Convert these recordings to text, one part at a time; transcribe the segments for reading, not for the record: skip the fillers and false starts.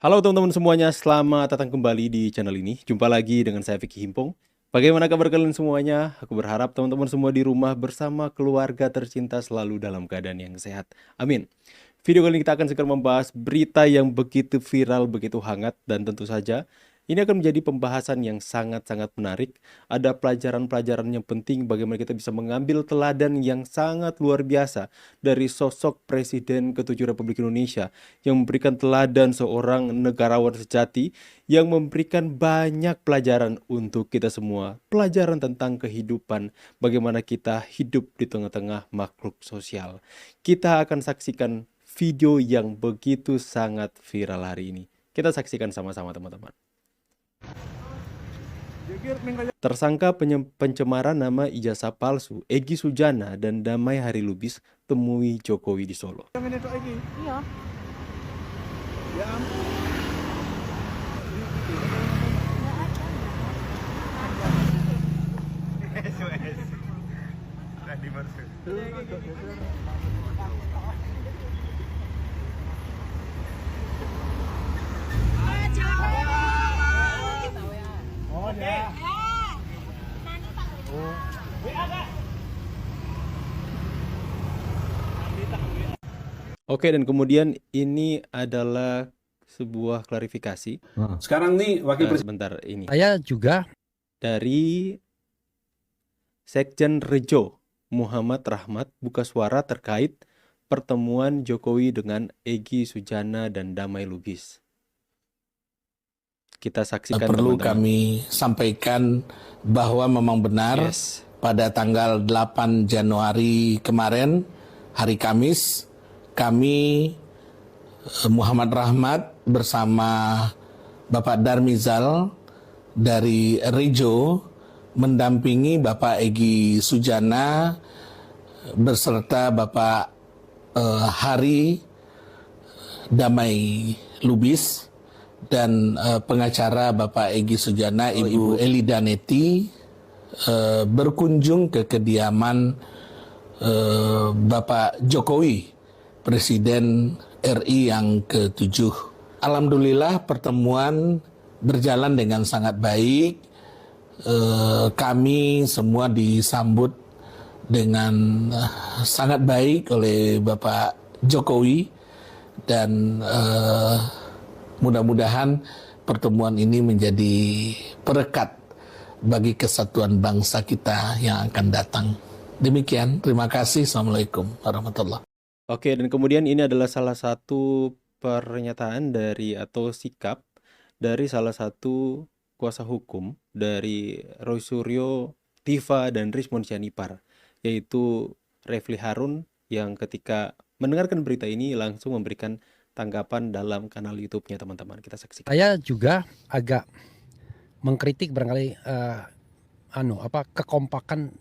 Halo teman-teman semuanya, selamat datang kembali di channel ini. Jumpa lagi dengan saya Vicky Himpong. Bagaimana kabar kalian semuanya? Aku berharap teman-teman semua di rumah bersama keluarga tercinta selalu dalam keadaan yang sehat. Amin. Video kali ini kita akan segera membahas berita yang begitu viral, begitu hangat, dan tentu saja ini akan menjadi pembahasan yang sangat-sangat menarik. Ada pelajaran-pelajaran yang penting bagaimana kita bisa mengambil teladan yang sangat luar biasa dari sosok Presiden ke-7 Republik Indonesia yang memberikan teladan seorang negarawan sejati yang memberikan banyak pelajaran untuk kita semua. Pelajaran tentang kehidupan, bagaimana kita hidup di tengah-tengah makhluk sosial. Kita akan saksikan video yang begitu sangat viral hari ini. Kita saksikan sama-sama teman-teman. Tersangka pencemaran nama ijazah palsu Egy Sujana dan Damai Hari Lubis temui Jokowi di Solo. Iya. Ya ampun. Oh ya. Oke, dan kemudian ini adalah sebuah klarifikasi. Sekarang nih wakil presiden. Sebentar ini. Saya juga Dari Sekjen Rejo Muhammad Rahmat buka suara terkait pertemuan Jokowi dengan Egy Sujana dan Damai Lubis. Kita saksikan Perlu teman-teman. kami sampaikan bahwa memang benar Yes. pada tanggal 8 Januari kemarin, hari Kamis, kami Muhammad Rahmat bersama Bapak Darmizal dari Rejo mendampingi Bapak Egy Sujana beserta Bapak Hari Damai Lubis dan pengacara Bapak Egy Sujana, Ibu Elida Neti, berkunjung ke kediaman Bapak Jokowi, Presiden RI yang ke-7. Alhamdulillah pertemuan berjalan dengan sangat baik. Kami semua disambut dengan sangat baik oleh Bapak Jokowi dan mudah-mudahan pertemuan ini menjadi perekat bagi kesatuan bangsa kita yang akan datang. Demikian, terima kasih. Assalamualaikum warahmatullahi wabarakatuh. Oke, dan kemudian ini adalah salah satu pernyataan dari atau sikap dari salah satu kuasa hukum dari Roy Suryo, Tifa, dan Rismond Sianipar, yaitu Refli Harun, yang ketika mendengarkan berita ini langsung memberikan tanggapan dalam kanal YouTube-nya teman-teman. Kita saksikan. saya juga agak mengkritik barangkali kekompakan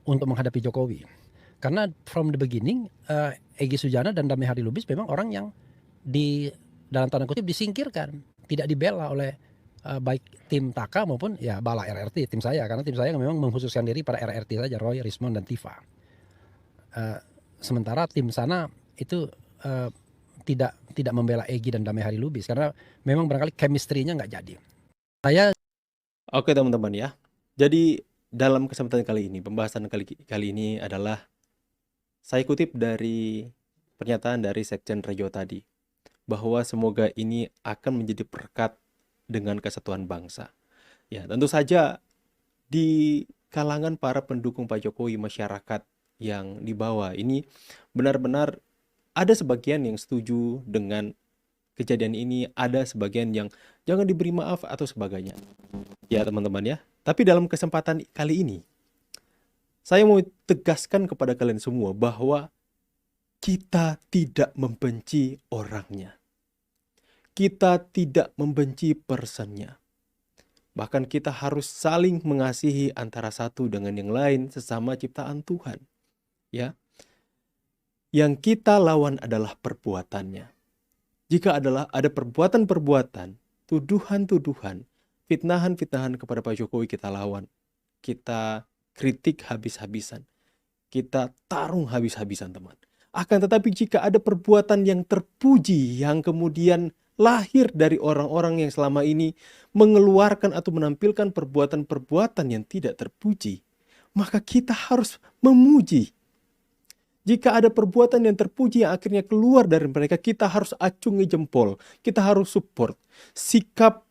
untuk menghadapi Jokowi. Karena from the beginning Egy Sujana dan Damai Hari Lubis memang orang yang dalam tanda kutip disingkirkan, tidak dibela oleh baik tim Taka maupun ya bala RRT, tim saya, karena tim saya memang mengkhususkan diri pada RRT saja, Roy, Rismond, dan Tifa. Sementara tim sana itu tidak membela Egy dan Damai Hari Lubis karena memang barangkali chemistry-nya nggak jadi. Oke teman-teman ya. Jadi dalam kesempatan kali ini, pembahasan kali ini adalah saya kutip dari pernyataan dari Sekjen Rejo tadi, bahwa semoga ini akan menjadi perekat dengan kesatuan bangsa. Ya, tentu saja di kalangan para pendukung Pak Jokowi, masyarakat yang di bawah ini benar-benar ada sebagian yang setuju dengan kejadian ini, ada sebagian yang jangan diberi maaf atau sebagainya. Ya teman-teman ya. Tapi dalam kesempatan kali ini, saya mau tegaskan kepada kalian semua bahwa kita tidak membenci orangnya. Kita tidak membenci personnya. Bahkan kita harus saling mengasihi antara satu dengan yang lain sesama ciptaan Tuhan. Ya. Yang kita lawan adalah perbuatannya. Jika ada perbuatan-perbuatan, tuduhan-tuduhan, fitnahan-fitnahan kepada Pak Jokowi, kita lawan. Kita kritik habis-habisan. Kita tarung habis-habisan teman. Akan tetapi jika ada perbuatan yang terpuji, yang kemudian lahir dari orang-orang yang selama ini mengeluarkan atau menampilkan perbuatan-perbuatan yang tidak terpuji, maka kita harus memuji. Jika ada perbuatan yang terpuji yang akhirnya keluar dari mereka, kita harus acungi jempol, kita harus support. Sikap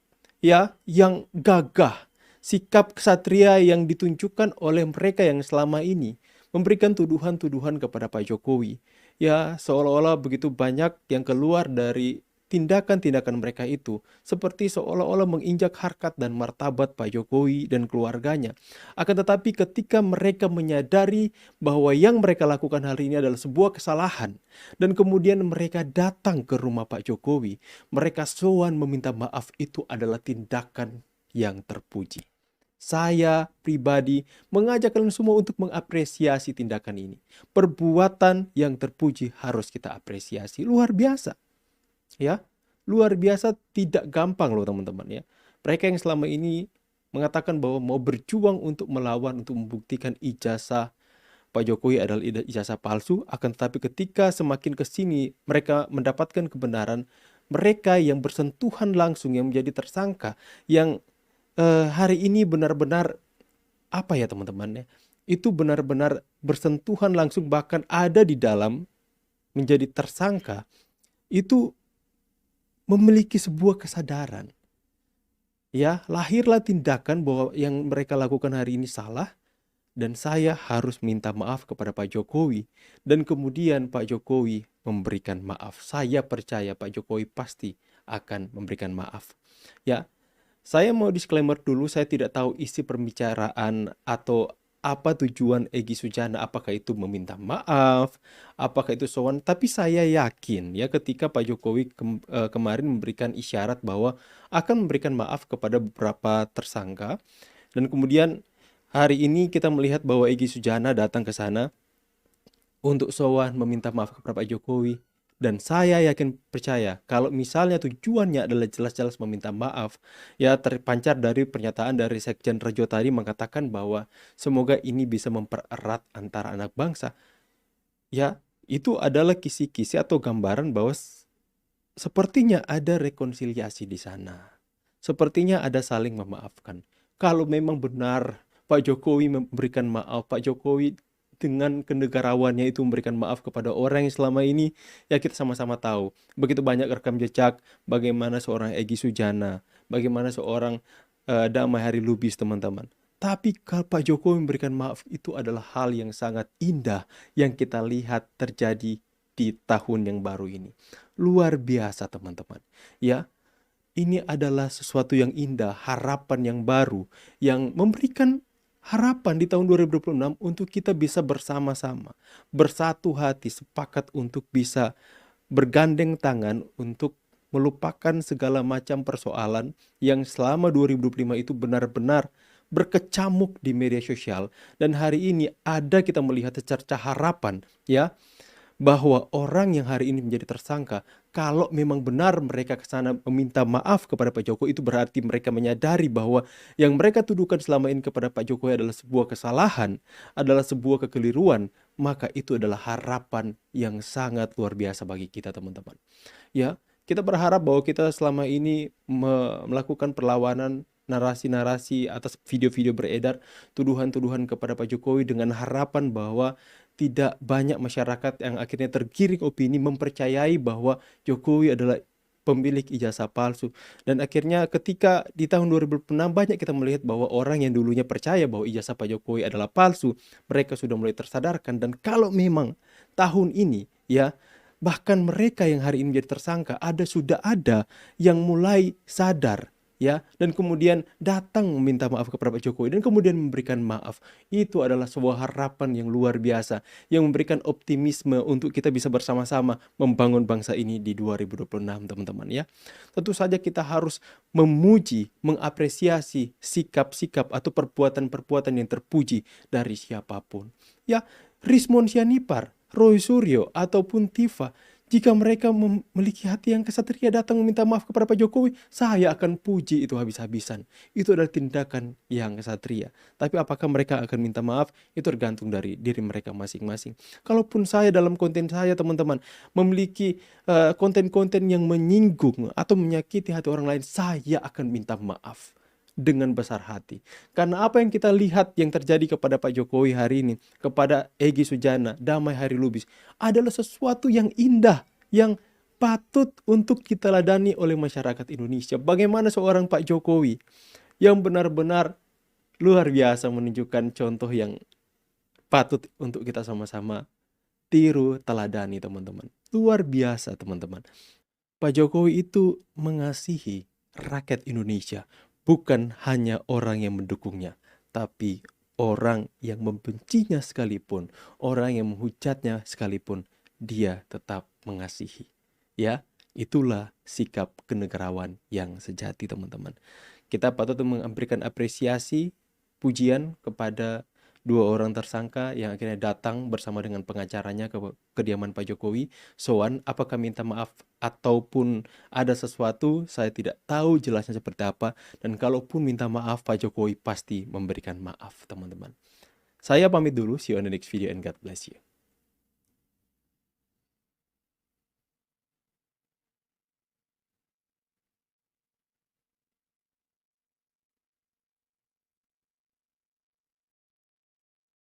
yang gagah, sikap kesatria yang ditunjukkan oleh mereka yang selama ini memberikan tuduhan-tuduhan kepada Pak Jokowi. Ya, seolah-olah begitu banyak yang keluar dari tindakan-tindakan mereka itu, seperti seolah-olah menginjak harkat dan martabat Pak Jokowi dan keluarganya. Akan tetapi ketika mereka menyadari bahwa yang mereka lakukan hari ini adalah sebuah kesalahan, dan kemudian mereka datang ke rumah Pak Jokowi, mereka sowan meminta maaf, itu adalah tindakan yang terpuji. Saya pribadi mengajak kalian semua untuk mengapresiasi tindakan ini. Perbuatan yang terpuji harus kita apresiasi. Luar biasa. Ya, luar biasa, tidak gampang loh teman-teman ya. Mereka yang selama ini mengatakan bahwa mau berjuang untuk melawan, untuk membuktikan ijazah Pak Jokowi adalah ijazah palsu, akan tetapi ketika semakin ke sini mereka mendapatkan kebenaran, mereka yang bersentuhan langsung, yang menjadi tersangka, yang hari ini benar-benar apa ya teman-teman ya, itu benar-benar bersentuhan langsung, bahkan ada di dalam menjadi tersangka, itu memiliki sebuah kesadaran. Ya, lahirlah tindakan bahwa yang mereka lakukan hari ini salah, dan saya harus minta maaf kepada Pak Jokowi. Dan kemudian Pak Jokowi memberikan maaf. Saya percaya Pak Jokowi pasti akan memberikan maaf. Ya, saya mau disclaimer dulu, saya tidak tahu isi pembicaraan atau apa tujuan Egy Sujana, apakah itu meminta maaf, apakah itu sowan, tapi saya yakin ya ketika Pak Jokowi kemarin memberikan isyarat bahwa akan memberikan maaf kepada beberapa tersangka, dan kemudian hari ini kita melihat bahwa Egy Sujana datang ke sana untuk sowan meminta maaf kepada Pak Jokowi. Dan saya yakin percaya kalau misalnya tujuannya adalah jelas-jelas meminta maaf, ya terpancar dari pernyataan dari Sekjen Rejo tadi mengatakan bahwa semoga ini bisa mempererat antara anak bangsa. Ya, itu adalah kisi-kisi atau gambaran bahwa sepertinya ada rekonsiliasi di sana. Sepertinya ada saling memaafkan. Kalau memang benar Pak Jokowi memberikan maaf, Pak Jokowi dengan kenegarawannya itu memberikan maaf kepada orang yang selama ini, ya kita sama-sama tahu begitu banyak rekam jejak bagaimana seorang Egy Sujana, bagaimana seorang Damai Hari Lubis teman-teman. Tapi kalau Pak Jokowi memberikan maaf, itu adalah hal yang sangat indah yang kita lihat terjadi di tahun yang baru ini. Luar biasa teman-teman. Ya, ini adalah sesuatu yang indah, harapan yang baru yang memberikan harapan di tahun 2026 untuk kita bisa bersama-sama, bersatu hati, sepakat untuk bisa bergandeng tangan untuk melupakan segala macam persoalan yang selama 2025 itu benar-benar berkecamuk di media sosial. Dan hari ini ada kita melihat secerca harapan ya, bahwa orang yang hari ini menjadi tersangka, kalau memang benar mereka ke sana meminta maaf kepada Pak Jokowi, itu berarti mereka menyadari bahwa yang mereka tuduhkan selama ini kepada Pak Jokowi adalah sebuah kesalahan, adalah sebuah kekeliruan, maka itu adalah harapan yang sangat luar biasa bagi kita teman-teman. Ya, kita berharap bahwa kita selama ini melakukan perlawanan narasi-narasi atas video-video beredar, tuduhan-tuduhan kepada Pak Jokowi dengan harapan bahwa tidak banyak masyarakat yang akhirnya tergiring opini mempercayai bahwa Jokowi adalah pemilik ijazah palsu. Dan akhirnya ketika di tahun 2006 banyak kita melihat bahwa orang yang dulunya percaya bahwa ijazah Pak Jokowi adalah palsu, mereka sudah mulai tersadarkan. Dan kalau memang tahun ini ya, bahkan mereka yang hari ini menjadi tersangka, sudah ada yang mulai sadar ya, dan kemudian datang meminta maaf kepada Pak Jokowi dan kemudian memberikan maaf. Itu adalah sebuah harapan yang luar biasa yang memberikan optimisme untuk kita bisa bersama-sama membangun bangsa ini di 2026 teman-teman ya. Tentu saja kita harus memuji, mengapresiasi sikap-sikap atau perbuatan-perbuatan yang terpuji dari siapapun. Ya, Rizmon Sianipar, Roy Suryo ataupun Tifa, Jika mereka memiliki hati yang kesatria datang meminta maaf kepada Pak Jokowi, saya akan puji itu habis-habisan. Itu adalah tindakan yang kesatria. Tapi apakah mereka akan minta maaf? Itu tergantung dari diri mereka masing-masing. Kalaupun saya dalam konten saya teman-teman memiliki konten-konten yang menyinggung atau menyakiti hati orang lain, saya akan minta maaf dengan besar hati. Karena apa yang kita lihat yang terjadi kepada Pak Jokowi hari ini, kepada Egy Sujana, Damai Harilubis, adalah sesuatu yang indah, yang patut untuk kita ladani oleh masyarakat Indonesia. Bagaimana seorang Pak Jokowi yang benar-benar luar biasa menunjukkan contoh yang patut untuk kita sama-sama tiru, teladani teman-teman. Luar biasa teman-teman. Pak Jokowi itu mengasihi rakyat Indonesia. Bukan hanya orang yang mendukungnya, tapi orang yang membencinya sekalipun, orang yang menghujatnya sekalipun, dia tetap mengasihi. Ya, itulah sikap kenegarawan yang sejati, teman-teman. Kita patut memberikan apresiasi, pujian kepada dua orang tersangka yang akhirnya datang bersama dengan pengacaranya ke kediaman Pak Jokowi. Soan, apakah minta maaf ataupun ada sesuatu, saya tidak tahu jelasnya seperti apa. Dan kalaupun minta maaf, Pak Jokowi pasti memberikan maaf, teman-teman. Saya pamit dulu, see you on the next video and God bless you.